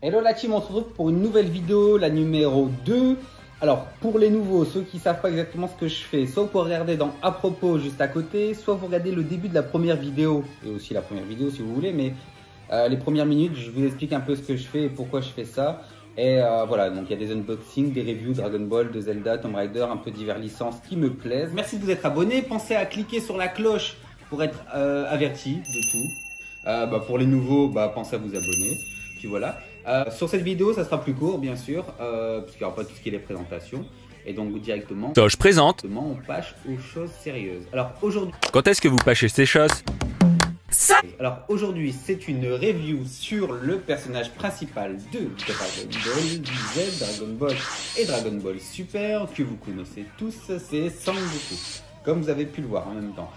Hello la team, on se retrouve pour une nouvelle vidéo, la numéro 2. Alors pour les nouveaux, ceux qui ne savent pas exactement ce que je fais, soit vous pouvez regarder dans à propos juste à côté, soit vous regardez le début de la première vidéo, et aussi la première vidéo si vous voulez, mais les premières minutes, je vous explique un peu ce que je fais et pourquoi je fais ça. Et voilà, donc il y a des unboxings, des reviews Dragon Ball, de Zelda, Tomb Raider, un peu divers licences qui me plaisent. Merci de vous être abonné, pensez à cliquer sur la cloche pour être averti de tout. Pour les nouveaux, pensez à vous abonner, puis voilà. Sur cette vidéo, ça sera plus court, bien sûr, parce qu'il n'y aura pas tout ce qui est les présentations. Et donc, directement, je présente. On passe aux choses sérieuses. Alors, aujourd'hui... Quand est-ce que vous pâchez ces choses? Alors, aujourd'hui, c'est une review sur le personnage principal de Dragon Ball Z, Dragon Ball et Dragon Ball Super, que vous connaissez tous, c'est Sangoku. Comme vous avez pu le voir en même temps.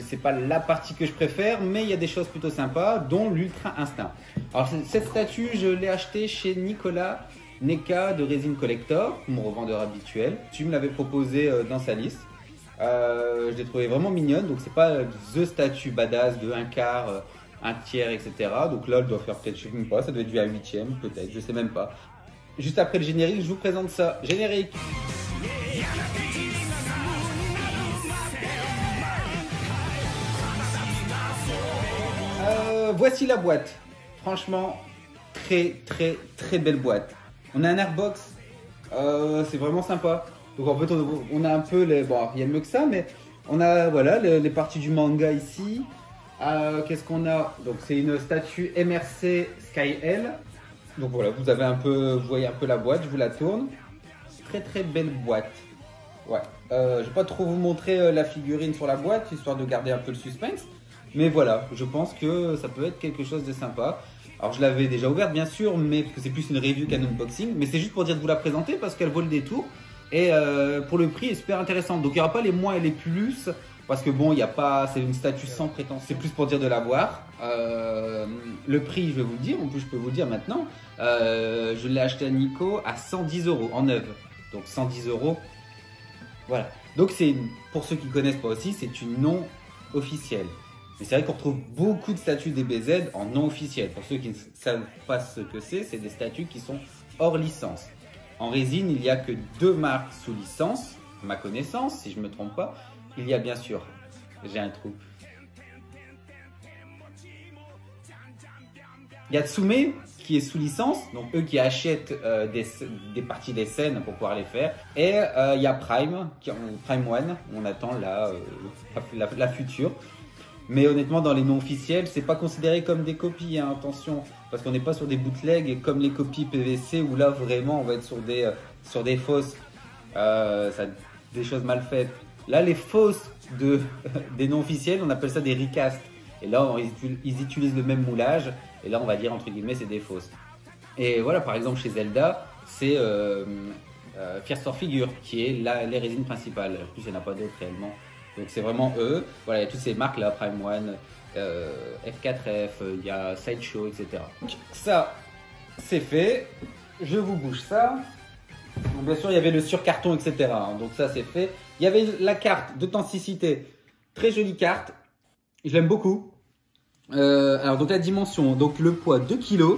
C'est pas la partie que je préfère, mais il y a des choses plutôt sympas, dont l'Ultra Instinct. Alors cette statue, je l'ai achetée chez Nicolas Neka de Resin Collector, mon revendeur habituel. Tu me l'avais proposé dans sa liste. Je l'ai trouvé vraiment mignonne, donc c'est pas the statue badass de un quart, un tiers, etc. Donc là, elle doit faire peut-être, je sais même pas, ça doit être du 1/8, peut-être, je sais même pas. Juste après le générique, je vous présente ça. Générique. Voici la boîte. Franchement, très belle boîte. On a un airbox. C'est vraiment sympa. Donc en fait, on a un peu les... Bon, il y a mieux que ça, mais on a voilà, les parties du manga ici. Qu'est-ce qu'on a? Donc c'est une statue MRC Sky L. Donc voilà, vous avez un peu, vous voyez un peu la boîte, je vous la tourne. Très belle boîte. Ouais. Je vais pas trop vous montrer la figurine sur la boîte, histoire de garder un peu le suspense. Mais voilà, je pense que ça peut être quelque chose de sympa. Alors je l'avais déjà ouverte bien sûr, mais parce que c'est plus une review qu'un unboxing. Mais c'est juste pour dire de vous la présenter parce qu'elle vaut le détour. Et pour le prix, elle est super intéressante. Donc il n'y aura pas les moins et les plus. Parce que bon, il n'y a pas, c'est une statue sans prétention. C'est plus pour dire de l'avoir. Le prix, je vais vous le dire. En plus, je peux vous le dire maintenant. Je l'ai acheté à Nico à 110 € en neuf. Donc 110 €. Voilà. Donc c'est, pour ceux qui ne connaissent pas aussi, c'est une non officielle. Mais c'est vrai qu'on retrouve beaucoup de statues DBZ en non officiel. Pour ceux qui ne savent pas ce que c'est des statues qui sont hors licence. En résine, il n'y a que 2 marques sous licence, à ma connaissance, si je ne me trompe pas. Il y a bien sûr, j'ai un trou. Il y a Tsume qui est sous licence, donc eux qui achètent des parties des scènes pour pouvoir les faire. Et il y a Prime, Prime One, on attend la future. Mais honnêtement, dans les non officiels, c'est pas considéré comme des copies, hein, attention, parce qu'on n'est pas sur des bootlegs comme les copies PVC où là vraiment on va être sur des fausses, des choses mal faites. Là, les fausses des non officiels, on appelle ça des recasts. Et là, ils utilisent le même moulage. Et là, on va dire entre guillemets, c'est des fausses. Et voilà, par exemple, chez Zelda, c'est Fierce Figure qui est les résines principales. En plus, il n'y en a pas d'autres réellement. Donc c'est vraiment eux. Voilà, il y a toutes ces marques là, Prime One, F4F, il y a Sideshow, etc. Donc ça, c'est fait. Je vous bouge ça. Donc, bien sûr, il y avait le surcarton, etc. Donc ça, c'est fait. Il y avait la carte d'authenticité. Très jolie carte. Je l'aime beaucoup. Alors donc la dimension, donc le poids 2 kg.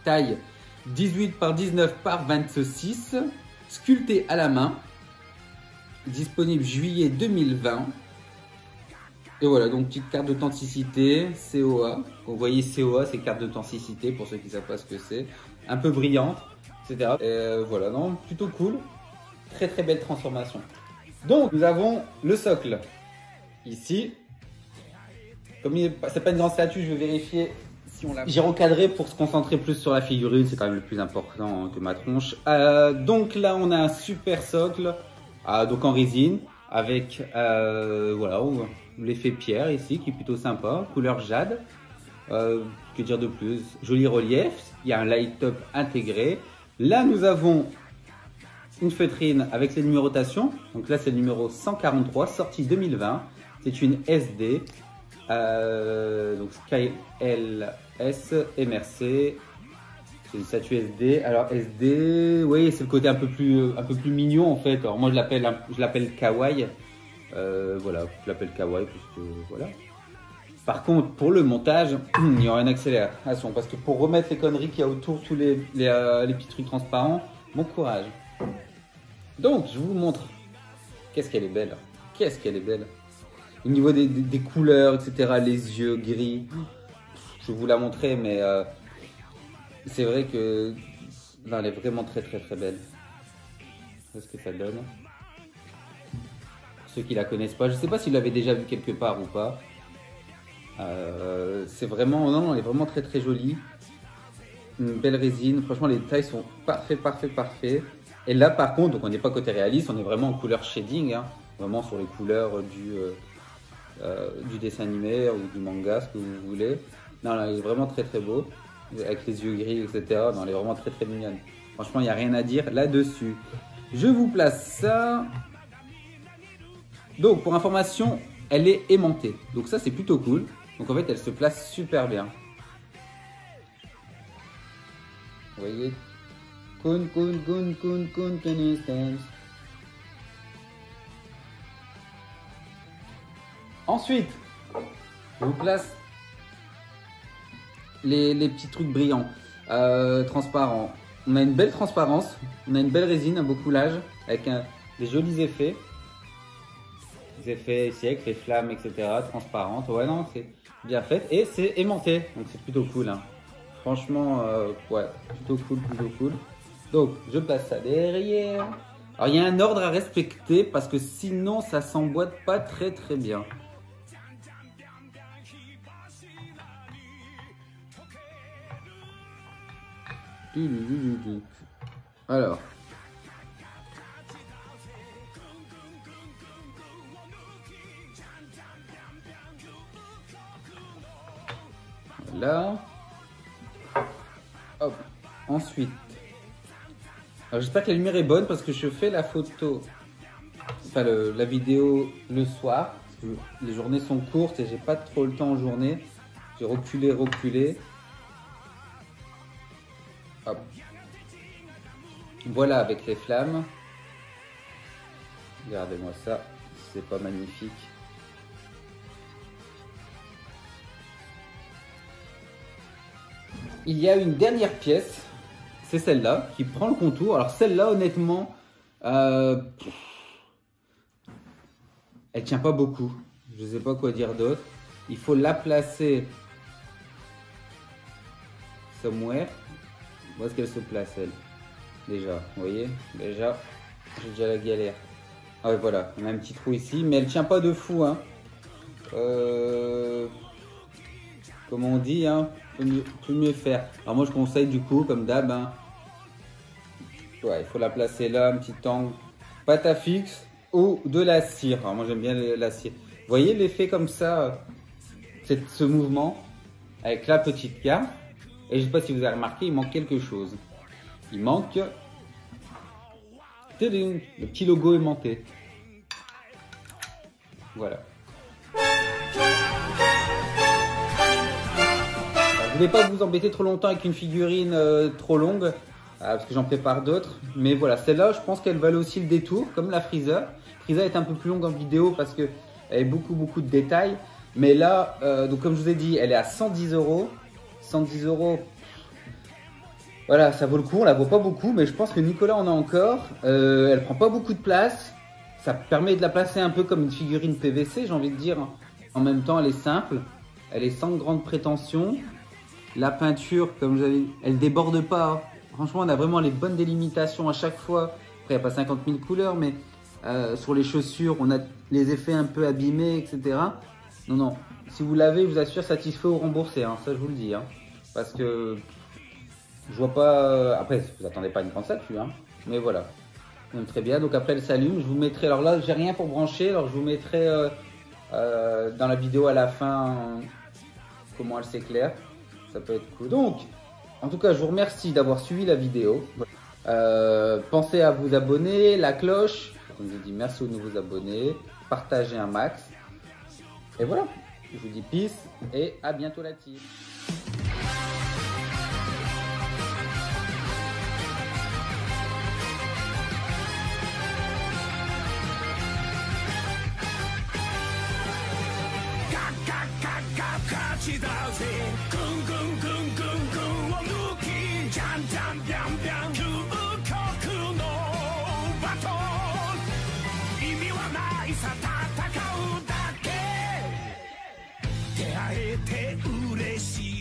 Taille 18 par 19 par 26. Sculpté à la main. Disponible juillet 2020. Et voilà, donc petite carte d'authenticité, COA. Vous voyez COA, c'est carte d'authenticité pour ceux qui ne savent pas ce que c'est. Un peu brillante, etc. Et voilà, non, plutôt cool. Très belle transformation. Donc nous avons le socle. Ici. Comme c'est pas une grande statue, je vais vérifier si on l'a. J'ai recadré pour se concentrer plus sur la figurine, c'est quand même le plus important que ma tronche. Donc là, on a un super socle. Donc en résine avec voilà, l'effet pierre ici qui est plutôt sympa, couleur jade. Que dire de plus? Joli relief, il y a un light-up intégré. Là nous avons une feutrine avec les numérotations. Donc là c'est le numéro 143, sorti 2020. C'est une SD. Donc Sky LS MRC. C'est une statue SD. Alors SD, oui, c'est le côté un peu plus mignon en fait. Alors moi je l'appelle kawaii. Voilà, je l'appelle kawaii parce que voilà. Par contre, pour le montage, il y aura une accélération. Parce que pour remettre les conneries qu'il y a autour, tous les petits trucs transparents, bon courage. Donc, je vous montre. Qu'est-ce qu'elle est belle. Qu'est-ce qu'elle est belle. Au niveau des couleurs, etc., les yeux gris. Je vais vous la montrer, mais c'est vrai que là, elle est vraiment très très très belle. Qu'est-ce que ça donne? Pour ceux qui la connaissent pas, je sais pas si vous l'avez déjà vu quelque part ou pas. C'est vraiment, non, elle est vraiment très très jolie. Une belle résine, franchement les détails sont parfaits. Et là par contre, donc on n'est pas côté réaliste, on est vraiment en couleur shading, hein, vraiment sur les couleurs du dessin animé ou du manga, ce que vous voulez. Non, là, il est vraiment très très beau, avec les yeux gris, etc. Non, elle est vraiment très très mignonne. Franchement, il n'y a rien à dire là-dessus. Je vous place ça. Donc pour information, elle est aimantée, donc ça c'est plutôt cool. Donc en fait, elle se place super bien. Vous voyez? Kun. Ensuite, je vous place les petits trucs brillants, transparents. On a une belle transparence, on a une belle résine, un beau coulage, avec des jolis effets. Des effets ici avec les flammes, etc. transparentes. Ouais, non, c'est bien fait. Et c'est aimanté, donc c'est plutôt cool. Hein. Franchement, ouais, plutôt cool. Donc, je passe ça derrière. Alors, il y a un ordre à respecter parce que sinon, ça s'emboîte pas très très bien. Alors. Là. Hop. Ensuite. J'espère que la lumière est bonne parce que je fais la photo, enfin la vidéo le soir. Parce que les journées sont courtes et j'ai pas trop le temps en journée. J'ai reculé. Hop. Voilà avec les flammes. Regardez-moi ça, c'est pas magnifique. Il y a une dernière pièce, c'est celle-là, qui prend le contour. Alors celle-là, honnêtement, elle tient pas beaucoup. Je sais pas quoi dire d'autre. Il faut la placer somewhere. Où est-ce qu'elle se place, elle? Déjà, vous voyez? Déjà, j'ai déjà la galère. Ah ouais, voilà, on a un petit trou ici, mais elle tient pas de fou, hein. Comme on dit, hein, peut mieux faire. Alors moi je conseille du coup, comme d'hab, hein, ouais, il faut la placer là, un petit angle, pâte à fixe ou de la cire. Alors moi j'aime bien la cire. Vous voyez l'effet comme ça, ce mouvement avec la petite carte. Et je sais pas si vous avez remarqué, il manque quelque chose. Il manque le petit logo aimanté. Voilà. Je voulais pas vous embêter trop longtemps avec une figurine trop longue, parce que j'en prépare d'autres. Mais voilà, celle-là, je pense qu'elle valait aussi le détour, comme la Frieza. Frieza est un peu plus longue en vidéo parce qu'elle a beaucoup de détails. Mais là, donc comme je vous ai dit, elle est à 110 €. 110 €, voilà, ça vaut le coup. On la vaut pas beaucoup, mais je pense que Nicolas en a encore. Elle prend pas beaucoup de place. Ça permet de la placer un peu comme une figurine PVC, j'ai envie de dire. En même temps, elle est simple. Elle est sans grande prétention. La peinture, comme j'avais dit, elle déborde pas. Franchement, on a vraiment les bonnes délimitations à chaque fois. Après, il n'y a pas 50 000 couleurs, mais sur les chaussures, on a les effets un peu abîmés, etc. Non. Si vous l'avez, je vous assure, satisfait ou remboursé. Hein, ça, je vous le dis. Hein, parce que je vois pas... Après, vous attendez pas une grande statue. Hein, mais voilà. Donc, très bien. Donc après, elle s'allume. Je vous mettrai... Alors là, j'ai rien pour brancher. Alors, je vous mettrai dans la vidéo à la fin comment elle s'éclaire. Ça peut être cool. Donc, en tout cas, je vous remercie d'avoir suivi la vidéo. Pensez à vous abonner, la cloche. Comme je vous dis, merci aux nouveaux abonnés. Partagez un max. Et voilà. Je vous dis peace et à bientôt la team. God, さ戦うだけ出会えて嬉しい